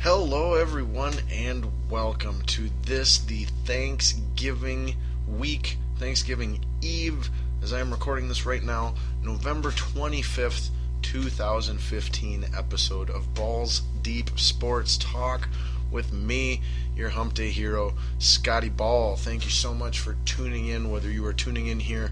Hello, everyone, and welcome to the Thanksgiving week, Thanksgiving Eve, as I am recording this right now, November 25th, 2015 episode of Balls Deep Sports Talk with me, your Hump Day hero, Scotty Ball. Thank you so much for tuning in, whether you are tuning in here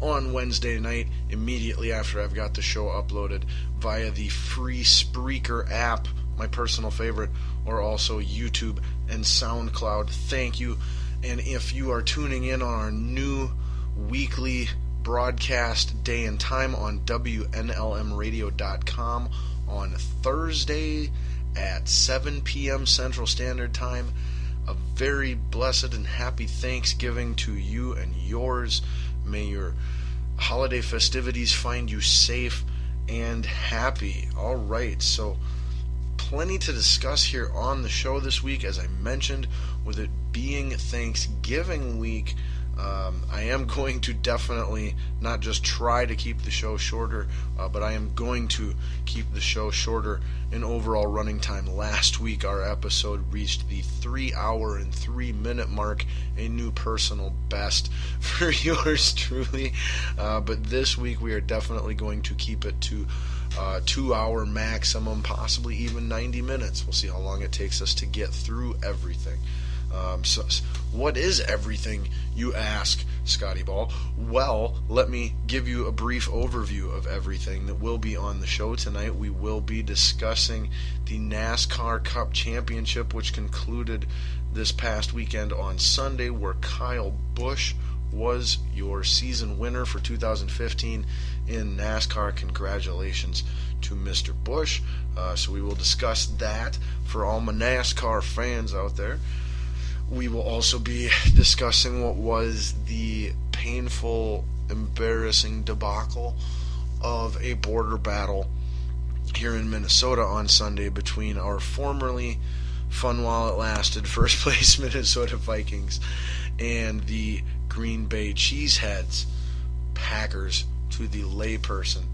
on Wednesday night, immediately after I've got the show uploaded via the free Spreaker app, my personal favorite, or also YouTube and SoundCloud. Thank you. And if you are tuning in on our new weekly broadcast day and time on WNLMradio.com on Thursday at 7 p.m. Central Standard Time, a very blessed and happy Thanksgiving to you and yours. May your holiday festivities find you safe and happy. All right, so plenty to discuss here on the show this week. As I mentioned, with it being Thanksgiving week, I am going to definitely not just try to keep the show shorter, but I am going to keep the show shorter in overall running time. Last week, our episode reached the 3 hour and 3 minute mark, a new personal best for yours truly. But this week, we are definitely going to keep it to 2 hour maximum, possibly even 90 minutes. We'll see how long it takes us to get through everything. So what is everything, you ask, Scotty Ball? Well, let me give you a brief overview of everything that will be on the show tonight. We will be discussing the NASCAR Cup Championship, which concluded this past weekend on Sunday, where Kyle Busch was your season winner for 2015 in NASCAR. Congratulations to Mr. Busch. So we will discuss that for all my NASCAR fans out there. We will also be discussing what was the painful, embarrassing debacle of a border battle here in Minnesota on Sunday between our formerly fun while it lasted first place Minnesota Vikings and the Green Bay Cheeseheads, Packers to the layperson.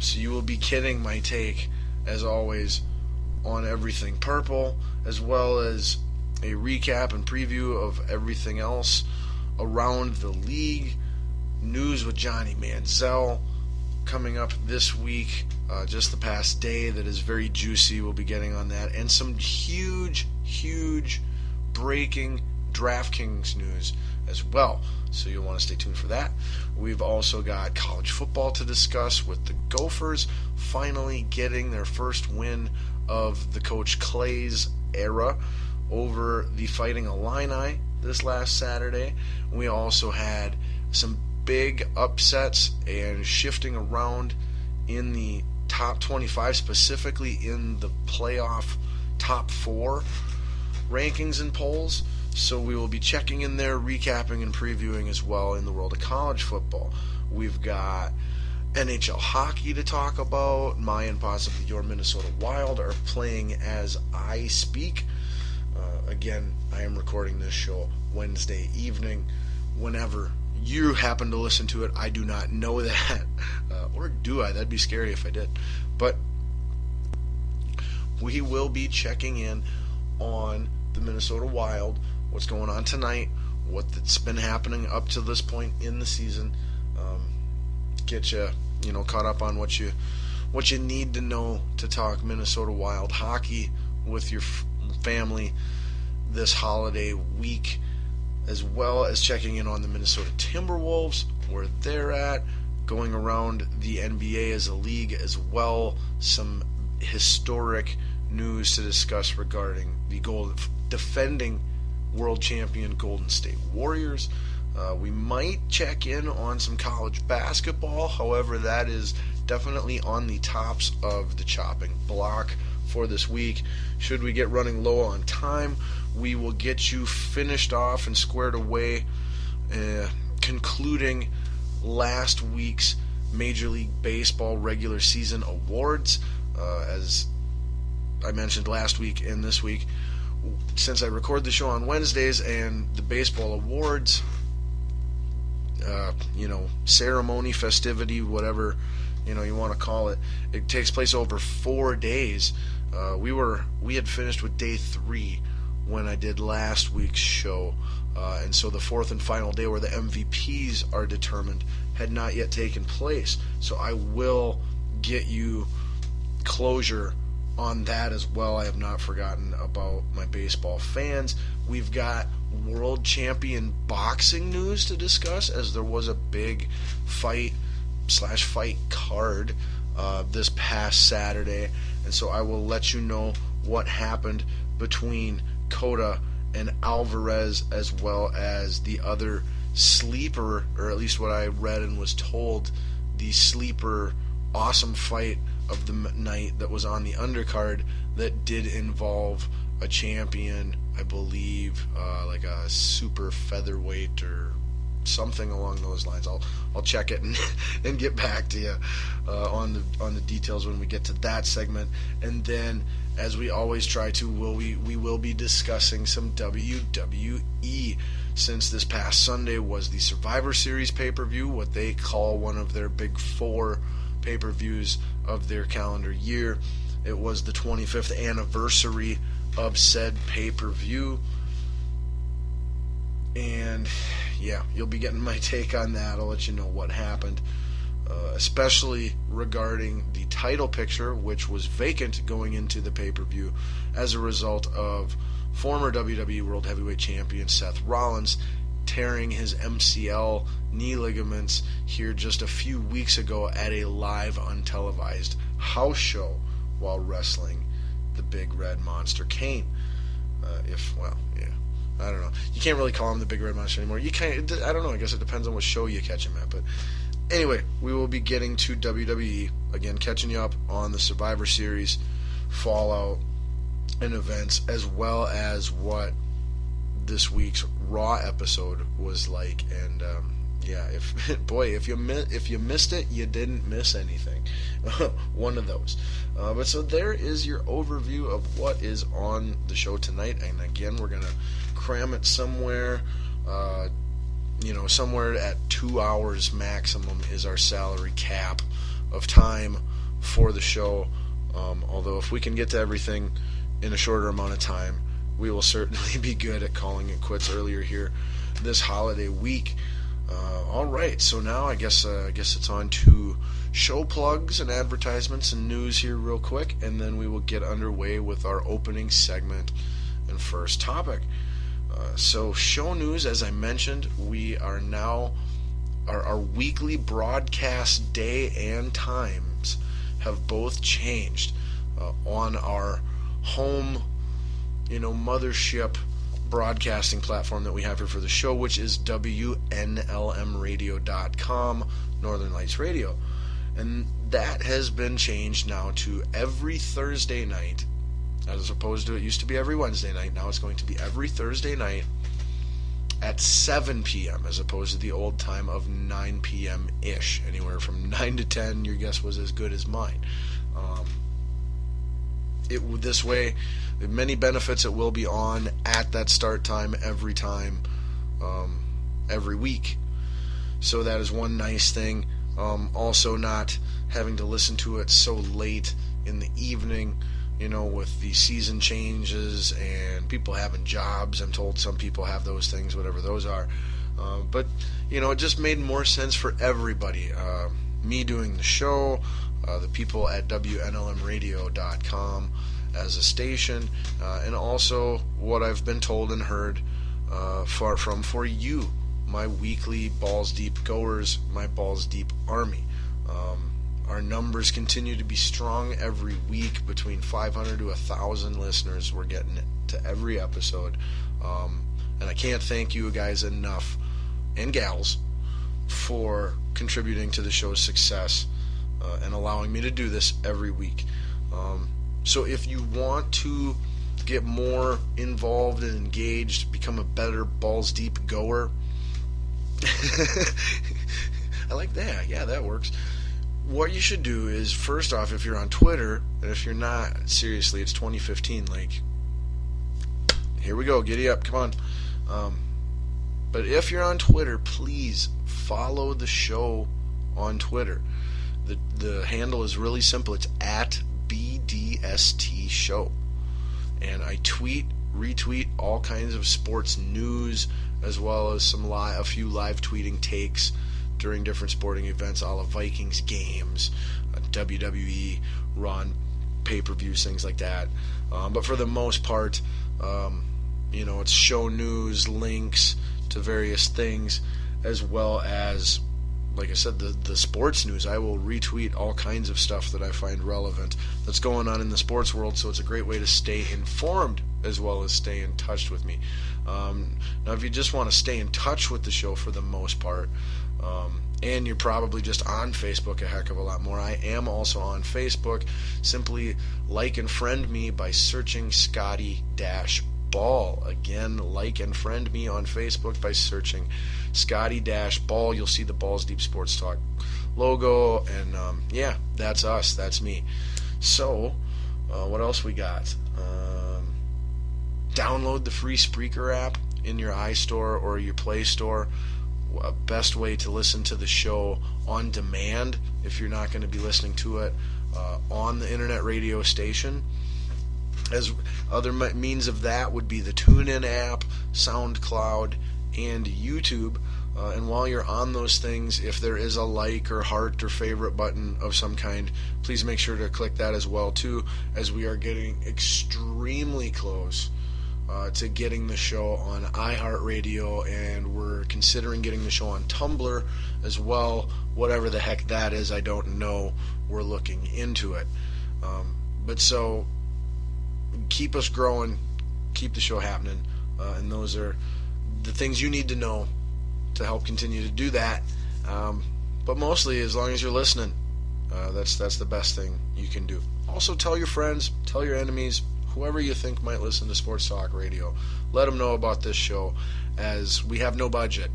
So you will be getting my take, as always, on everything purple, as well as a recap and preview of everything else around the league. News with Johnny Manziel coming up this week, just the past day, that is very juicy. We'll be getting on that. And some huge breaking DraftKings news as well. So you'll want to stay tuned for that. We've also got college football to discuss, with the Gophers finally getting their first win of the Coach Clay's era over the Fighting Illini this last Saturday. We also had some big upsets and shifting around in the top 25, specifically in the playoff top 4 rankings and polls. So we will be checking in there, recapping and previewing as well in the world of college football. We've got NHL hockey to talk about. My and possibly your Minnesota Wild are playing as I speak. Again, I am recording this show Wednesday evening. Whenever you happen to listen to it, I do not know that. Or do I? That'd be scary if I did. But we will be checking in on the Minnesota Wild, what's going on tonight, what's been happening up to this point in the season. Get you caught up on what you need to know to talk Minnesota Wild hockey with your family this holiday week, as well as checking in on the Minnesota Timberwolves, where they're at, going around the NBA as a league as well. Some historic news to discuss regarding the defending world champion Golden State Warriors. We might check in on some college basketball. However, that is definitely on the tops of the chopping block for this week. Should we get running low on time, we will get you finished off and squared away, concluding last week's Major League Baseball regular season awards. As I mentioned last week and this week, since I record the show on Wednesdays and the baseball awards, ceremony, festivity, whatever you want to call it. It takes place over 4 days. We had finished with day 3 when I did last week's show, and so the fourth and final day where the MVPs are determined had not yet taken place. So I will get you closure on that as well. I have not forgotten about my baseball fans. We've got world champion boxing news to discuss, as there was a big fight card this past Saturday, and so I will let you know what happened between Cota and Alvarez, as well as the other sleeper, or at least what I read and was told, the sleeper awesome fight of the night that was on the undercard that did involve a champion, I believe, like a super featherweight or something along those lines. I'll check it and get back to you on the details when we get to that segment. And then, as we always try to, we will be discussing some WWE, since this past Sunday was the Survivor Series pay-per-view, what they call one of their big 4 pay-per-views of their calendar year. It was the 25th anniversary of said pay-per-view, and yeah, you'll be getting my take on that. I'll let you know what happened, especially regarding the title picture, which was vacant going into the pay-per-view as a result of former WWE World Heavyweight Champion Seth Rollins tearing his MCL knee ligaments here just a few weeks ago at a live untelevised house show while wrestling the Big Red Monster Kane. I don't know. You can't really call him the Big Red Monster anymore. You can't. I don't know. I guess it depends on what show you catch him at. But anyway, we will be getting to WWE again, catching you up on the Survivor Series, Fallout, and events, as well as what this week's Raw episode was like. And if you missed it, you didn't miss anything. One of those. But so there is your overview of what is on the show tonight. And again, we're gonna cram it somewhere. Somewhere at 2 hours maximum is our salary cap of time for the show. Although if we can get to everything in a shorter amount of time, we will certainly be good at calling it quits earlier here this holiday week. All right, so now I guess it's on to show plugs and advertisements and news here real quick, and then we will get underway with our opening segment and first topic. So show news, as I mentioned, we are now, our weekly broadcast day and times have both changed on our home, mothership broadcasting platform that we have here for the show, which is WNLMradio.com, Northern Lights Radio. And that has been changed now to every Thursday night, as opposed to, it used to be every Wednesday night. Now it's going to be every Thursday night at 7 p.m. as opposed to the old time of 9 p.m.-ish. Anywhere from 9 to 10, your guess was as good as mine. This way, many benefits. It will be on at that start time every time, every week. So that is one nice thing. Also, not having to listen to it so late in the evening, with the season changes and people having jobs. I'm told some people have those things, whatever those are. But it just made more sense for everybody. Me doing the show, the people at WNLMradio.com as a station, and also what I've been told and heard for you, my weekly Balls Deep goers, my Balls Deep Army. Our numbers continue to be strong every week, between 500 to 1,000 listeners we're getting to every episode. And I can't thank you guys enough, and gals, for contributing to the show's success and allowing me to do this every week. So if you want to get more involved and engaged, become a better Balls Deep goer, I like that. Yeah, that works. What you should do is, first off, if you're on Twitter, and if you're not, seriously, it's 2015, here we go, giddy up, come on. But if you're on Twitter, please follow the show on Twitter. The handle is really simple. It's at BDST Show. And I retweet all kinds of sports news, as well as a few live tweeting takes during different sporting events, all of Vikings games, WWE, Raw, pay-per-views, things like that. But for the most part, it's show news, links to various things, as well as, like I said, the sports news. I will retweet all kinds of stuff that I find relevant that's going on in the sports world, so it's a great way to stay informed as well as stay in touch with me. Now, if you just want to stay in touch with the show for the most part, and you're probably just on Facebook a heck of a lot more, I am also on Facebook. Simply like and friend me by searching Scotty-Ball. Again, like and friend me on Facebook by searching Scotty-Ball. You'll see the Balls Deep Sports Talk logo, and that's us. That's me. So, what else we got? Download the free Spreaker app in your iStore or your Play Store. Best way to listen to the show on demand if you're not going to be listening to it on the internet radio station. As other means of that would be the TuneIn app, SoundCloud, and YouTube. And while you're on those things, if there is a like or heart or favorite button of some kind, please make sure to click that as well too, as we are getting extremely close to getting the show on iHeartRadio, and we're considering getting the show on Tumblr as well. Whatever the heck that is, I don't know. We're looking into it. But so, keep us growing, keep the show happening, and those are the things you need to know to help continue to do that. But mostly, as long as you're listening, that's the best thing you can do. Also, tell your friends, tell your enemies, whoever you think might listen to Sports Talk Radio. Let them know about this show, as we have no budget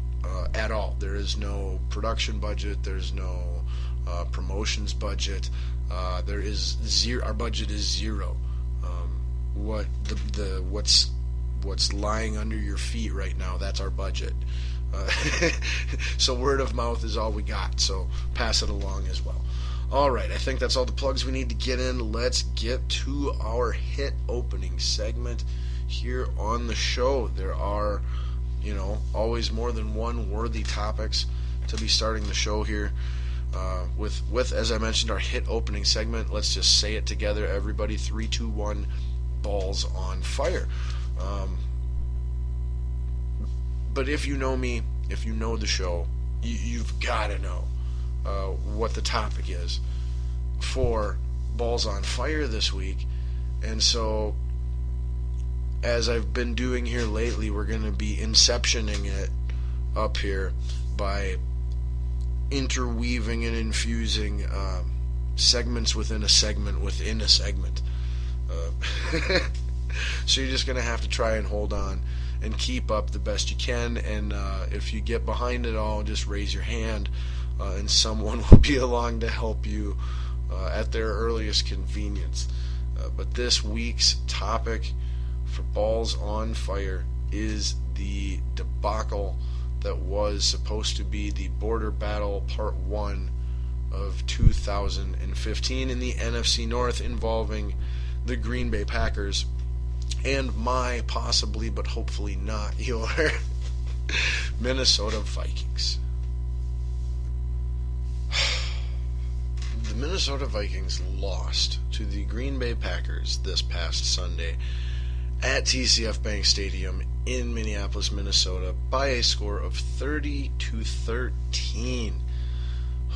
at all. There is no production budget. There's no promotions budget. There is zero. Our budget is zero. What's lying under your feet right now, that's our budget. So word of mouth is all we got. So pass it along as well. All right, I think that's all the plugs we need to get in. Let's get to our hit opening segment here on the show. There are, always more than one worthy topics to be starting the show here with, as I mentioned, our hit opening segment. Let's just say it together, everybody. 3, 2, 1, balls on fire. But if you know me, if you know the show, you've got to know what the topic is for Balls on Fire this week. And so, as I've been doing here lately, we're going to be inceptioning it up here by interweaving and infusing segments within a segment within a segment. So you're just going to have to try and hold on and keep up the best you can. And if you get behind it all, just raise your hand, and someone will be along to help you at their earliest convenience. But this week's topic for Balls on Fire is the debacle that was supposed to be the Border Battle Part 1 of 2015 in the NFC North, involving the Green Bay Packers and my possibly, but hopefully not, your Minnesota Vikings. The Minnesota Vikings lost to the Green Bay Packers this past Sunday at TCF Bank Stadium in Minneapolis, Minnesota, by a score of 30-13.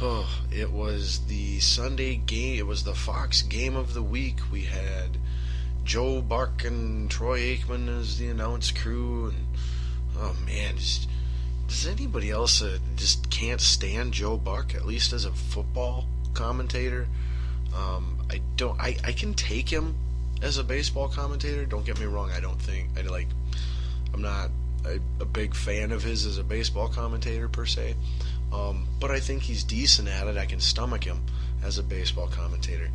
Oh, it was the Sunday game. It was the Fox game of the week. We had Joe Buck and Troy Aikman as the announce crew, and oh man, does anybody else just can't stand Joe Buck, at least as a football commentator? I can take him as a baseball commentator. Don't get me wrong. I'm not a big fan of his as a baseball commentator per se, but I think he's decent at it. I can stomach him as a baseball commentator.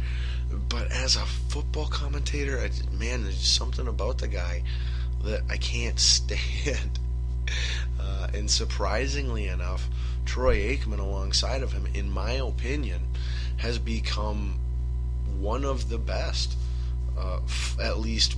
But as a football commentator, there's something about the guy that I can't stand. And surprisingly enough, Troy Aikman alongside of him, in my opinion, has become one of the best, at least